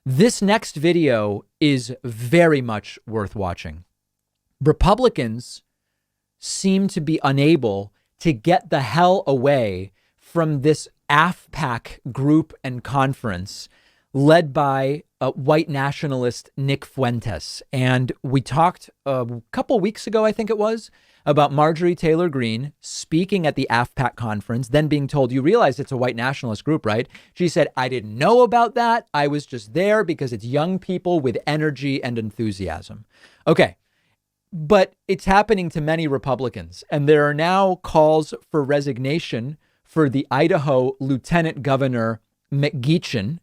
This next video is very much worth watching. Republicans seem to be unable to get the hell away from this AFPAC group and conference led by white nationalist Nick Fuentes. And we talked a couple weeks ago, I think it was, about Marjorie Taylor Greene speaking at the AFPAC conference, then being told, you realize it's a white nationalist group, right? She said, I didn't know about that. I was just there because it's young people with energy and enthusiasm. Okay. But it's happening to many Republicans, and there are now calls for resignation for the Idaho Lieutenant Governor McGeachin.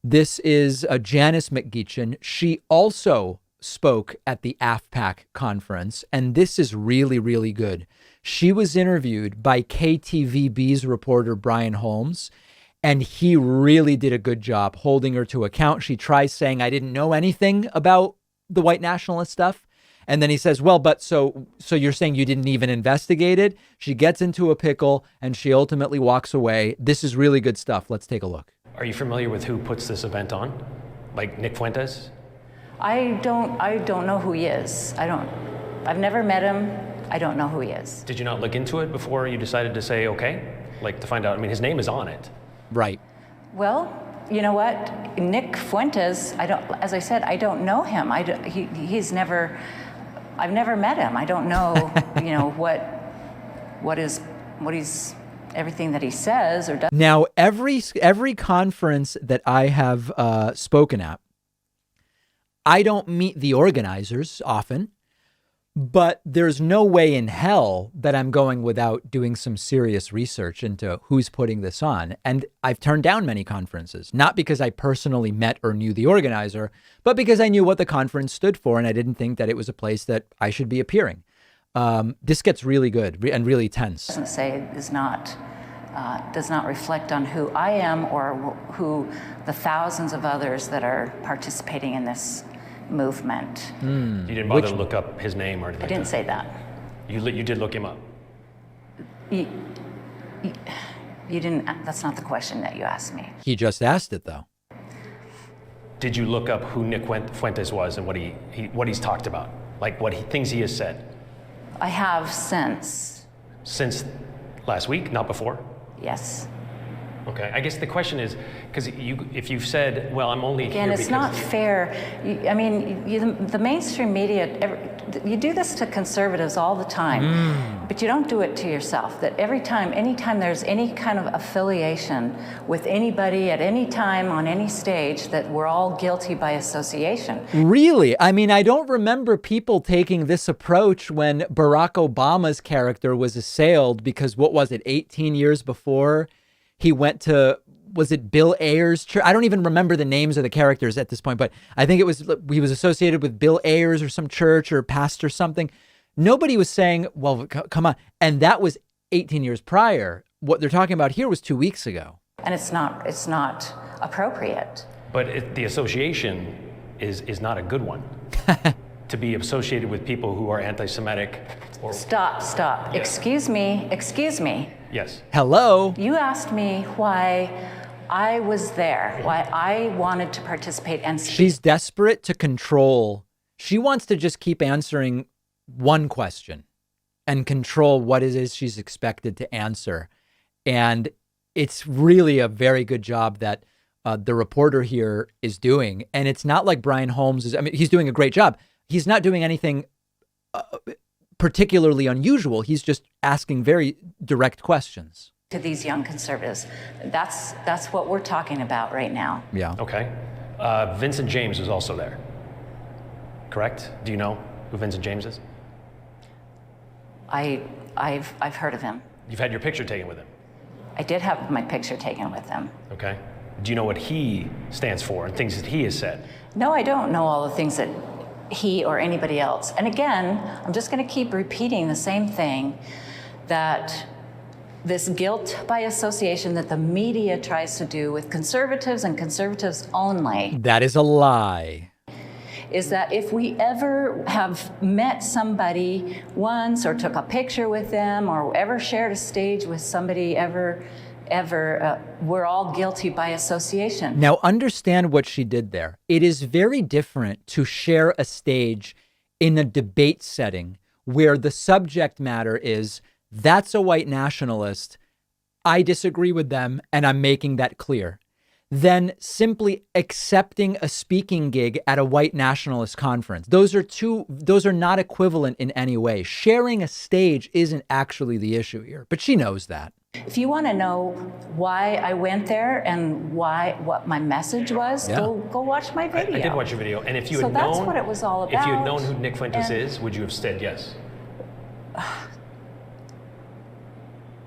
This is Janice McGeachin. She also spoke at the AFPAC conference, and this is really, really good. She was interviewed by KTVB's reporter Brian Holmes, and he really did a good job holding her to account. She tries saying, I didn't know anything about the white nationalist stuff. And then he says, well, but so you're saying you didn't even investigate it? She gets into a pickle and she ultimately walks away. This is really good stuff. Let's take a look. Are you familiar with who puts this event on? Like Nick Fuentes? I don't know who he is. I've never met him. I don't know who he is. Did you not look into it before you decided to say, okay? Like to find out, I mean, his name is on it. Right. Well, you know what? Nick Fuentes, as I said, I don't know him. I've never met him. I don't know, what he's, everything that he says or does. Now, every conference that I have spoken at, I don't meet the organizers often, but there's no way in hell that I'm going without doing some serious research into who's putting this on. And I've turned down many conferences, not because I personally met or knew the organizer, but because I knew what the conference stood for. And I didn't think that it was a place that I should be appearing. This gets really good and really tense. Doesn't say does not reflect on who I am or who the thousands of others that are participating in this movement. You didn't bother to look up his name or anything? I didn't say that. You did look him up? You didn't, that's not the question that you asked me. He just asked it, though. Did you look up who Nick Fuentes was and what he's talked about? Like things he has said? I have since. Since last week, not before? Yes. Okay, I guess the question is, because if you've said, well, I'm only Again, here it's not fair. The mainstream media, you do this to conservatives all the time, but you don't do it to yourself. That anytime there's any kind of affiliation with anybody at any time on any stage, that we're all guilty by association. Really? I mean, I don't remember people taking this approach when Barack Obama's character was assailed because, 18 years before? He went to, was it Bill Ayers' church? I don't even remember the names of the characters at this point, but I think he was associated with Bill Ayers or some church or pastor something. Nobody was saying, well, come on. And that was 18 years prior. What they're talking about here was 2 weeks ago. And it's not appropriate. But the association is not a good one. To be associated with people who are anti-Semitic. Stop. Yeah. Excuse me. Yes. Hello. You asked me why I was there, why I wanted to participate and speak. She's desperate to control. She wants to just keep answering one question and control what it is she's expected to answer. And it's really a very good job that the reporter here is doing. And it's not like Brian Holmes is, he's doing a great job. He's not doing anything particularly unusual. He's just asking very direct questions. To these young conservatives. That's what we're talking about right now. Yeah. Okay. Vincent James was also there. Correct? Do you know who Vincent James is? I've heard of him. You've had your picture taken with him? I did have my picture taken with him. Okay. Do you know what he stands for and things that he has said? No, I don't know all the things that he or anybody else. And again, I'm just going to keep repeating the same thing, that this guilt by association that the media tries to do with conservatives and conservatives only. That is a lie. Is that if we ever have met somebody once or took a picture with them or ever shared a stage with somebody ever ever. We're all guilty by association. Now, understand what she did there. It is very different to share a stage in a debate setting where the subject matter is, that's a white nationalist, I disagree with them, and I'm making that clear, than simply accepting a speaking gig at a white nationalist conference. Those are not equivalent in any way. Sharing a stage isn't actually the issue here, but she knows that. If you want to know why I went there and what my message was, go watch my video. I did watch your video, and if you So had that's known what it was all if you had about. known who Nick Fuentes And- is, would you have said yes?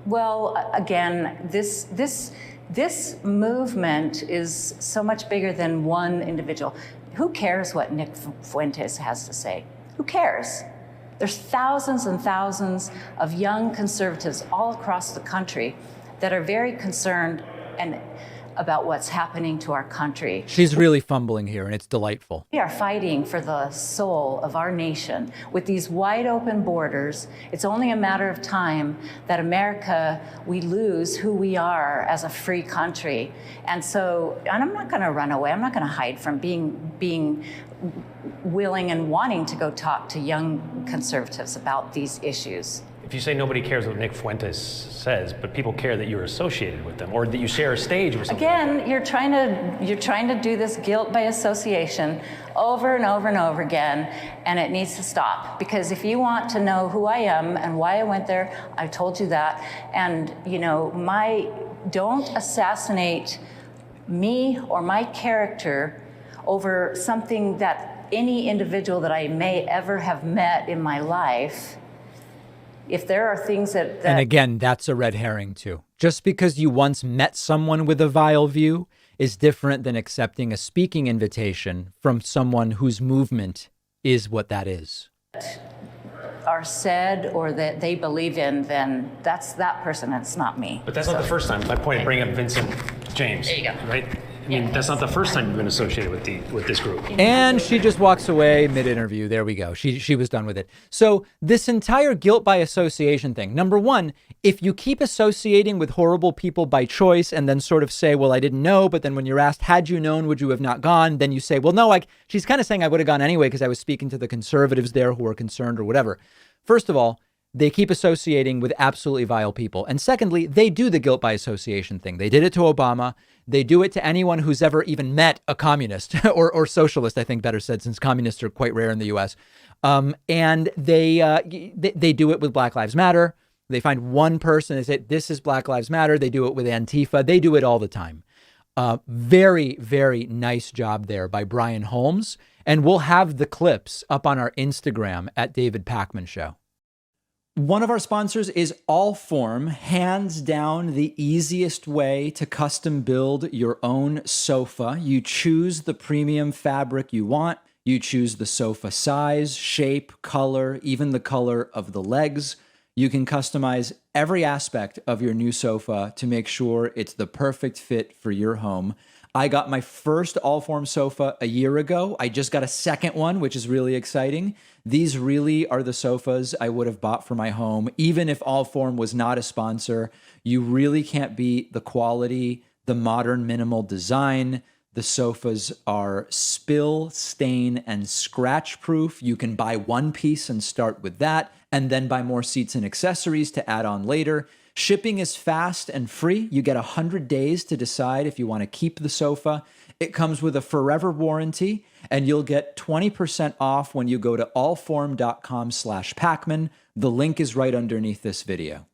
Well, again, this movement is so much bigger than one individual. Who cares what Nick Fuentes has to say? Who cares? There's thousands and thousands of young conservatives all across the country that are very concerned about what's happening to our country. She's really fumbling here, and it's delightful. We are fighting for the soul of our nation. With these wide open borders, it's only a matter of time that America, we lose who we are as a free country. And I'm not going to run away. I'm not going to hide from being willing and wanting to go talk to young conservatives about these issues. If you say nobody cares what Nick Fuentes says, but people care that you're associated with them or that you share a stage with something. Again, you're trying to do this guilt by association over and over and over again, and it needs to stop. Because if you want to know who I am and why I went there, I told you that. And don't assassinate me or my character over something that any individual that I may ever have met in my life. If there are things that... And again, that's a red herring too. Just because you once met someone with a vile view is different than accepting a speaking invitation from someone whose movement is what that is. are said or that they believe in, then that's that person, it's not me. But that's not the first time. My point, bring up Vincent James. There you go. Right? I mean, that's not the first time you've been associated with this group. And she just walks away mid-interview. There we go. She was done with it. So this entire guilt by association thing, number one, if you keep associating with horrible people by choice and then sort of say, well, I didn't know, but then when you're asked, had you known, would you have not gone? Then you say, well, no, she's kind of saying I would have gone anyway because I was speaking to the conservatives there who were concerned or whatever. First of all, they keep associating with absolutely vile people. And secondly, they do the guilt by association thing. They did it to Obama. They do it to anyone who's ever even met a communist or socialist, I think better said, since communists are quite rare in the U.S. And they do it with Black Lives Matter. They find one person and say, this is Black Lives Matter. They do it with Antifa. They do it all the time. Very, very nice job there by Brian Holmes. And we'll have the clips up on our Instagram at David Pakman Show. One of our sponsors is Allform, hands down the easiest way to custom build your own sofa. You choose the premium fabric you want. You choose the sofa size, shape, color, even the color of the legs. You can customize every aspect of your new sofa to make sure it's the perfect fit for your home. I got my first Allform sofa a year ago. I just got a second one, which is really exciting. These really are the sofas I would have bought for my home. Even if Allform was not a sponsor, you really can't beat the quality, the modern minimal design. The sofas are spill, stain, and scratch proof. You can buy one piece and start with that, and then buy more seats and accessories to add on later. Shipping is fast and free. You get 100 days to decide if you want to keep the sofa. It comes with a forever warranty, and you'll get 20% off when you go to allform.com/Pakman. The link is right underneath this video.